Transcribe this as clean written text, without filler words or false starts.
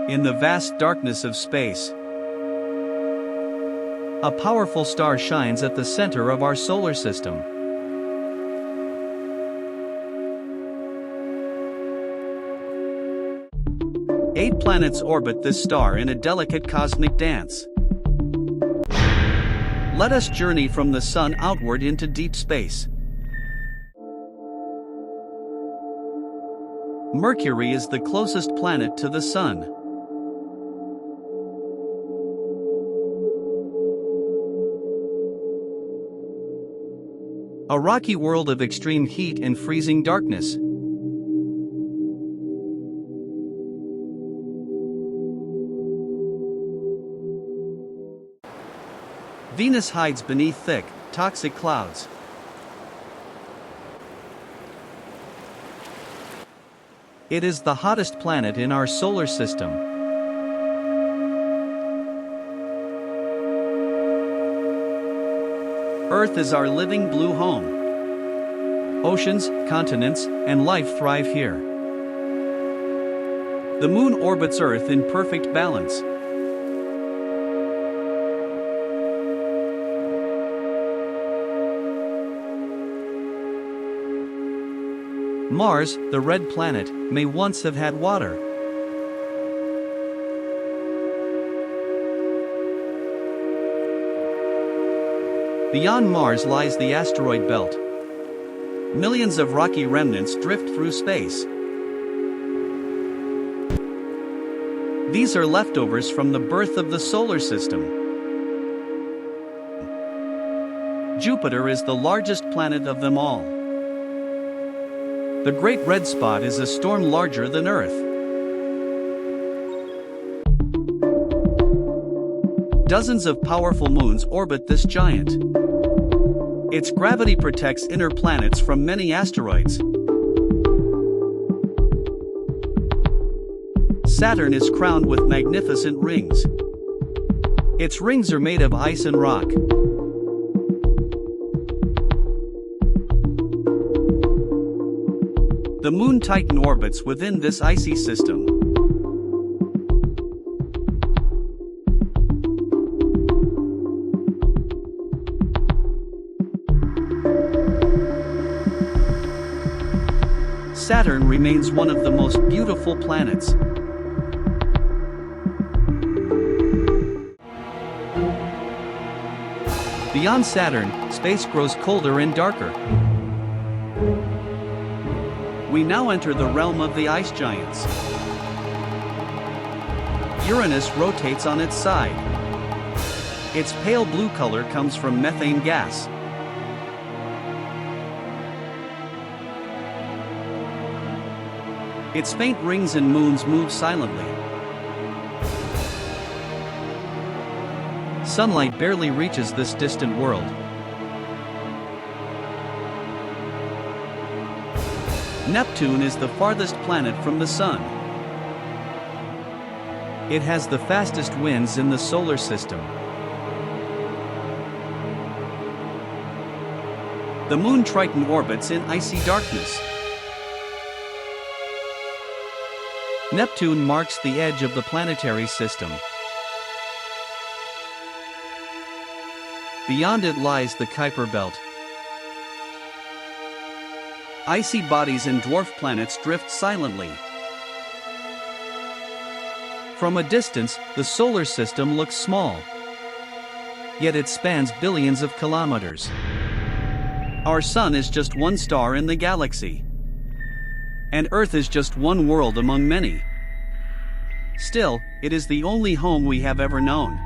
In the vast darkness of space, a powerful star shines at the center of our solar system. Eight planets orbit this star in a delicate cosmic dance. Let us journey from the Sun outward into deep space. Mercury is the closest planet to the Sun. A rocky world of extreme heat and freezing darkness. Venus hides beneath thick, toxic clouds. It is the hottest planet in our solar system. Earth is our living blue home. Oceans, continents, and life thrive here. The Moon orbits Earth in perfect balance. Mars, the red planet, may once have had water. Beyond Mars lies the asteroid belt. Millions of rocky remnants drift through space. These are leftovers from the birth of the solar system. Jupiter is the largest planet of them all. The Great Red Spot is a storm larger than Earth. Dozens of powerful moons orbit this giant. Its gravity protects inner planets from many asteroids. Saturn is crowned with magnificent rings. Its rings are made of ice and rock. The Moon Titan orbits within this icy system. Saturn remains one of the most beautiful planets. Beyond Saturn, space grows colder and darker. We now enter the realm of the ice giants. Uranus rotates on its side. Its pale blue color comes from methane gas. Its faint rings and moons move silently. Sunlight barely reaches this distant world. Neptune is the farthest planet from the Sun. It has the fastest winds in the solar system. The Moon Triton orbits in icy darkness. Neptune marks the edge of the planetary system. Beyond it lies the Kuiper Belt. Icy bodies and dwarf planets drift silently. From a distance, the solar system looks small. Yet it spans billions of kilometers. Our Sun is just one star in the galaxy. And Earth is just one world among many. Still, it is the only home we have ever known.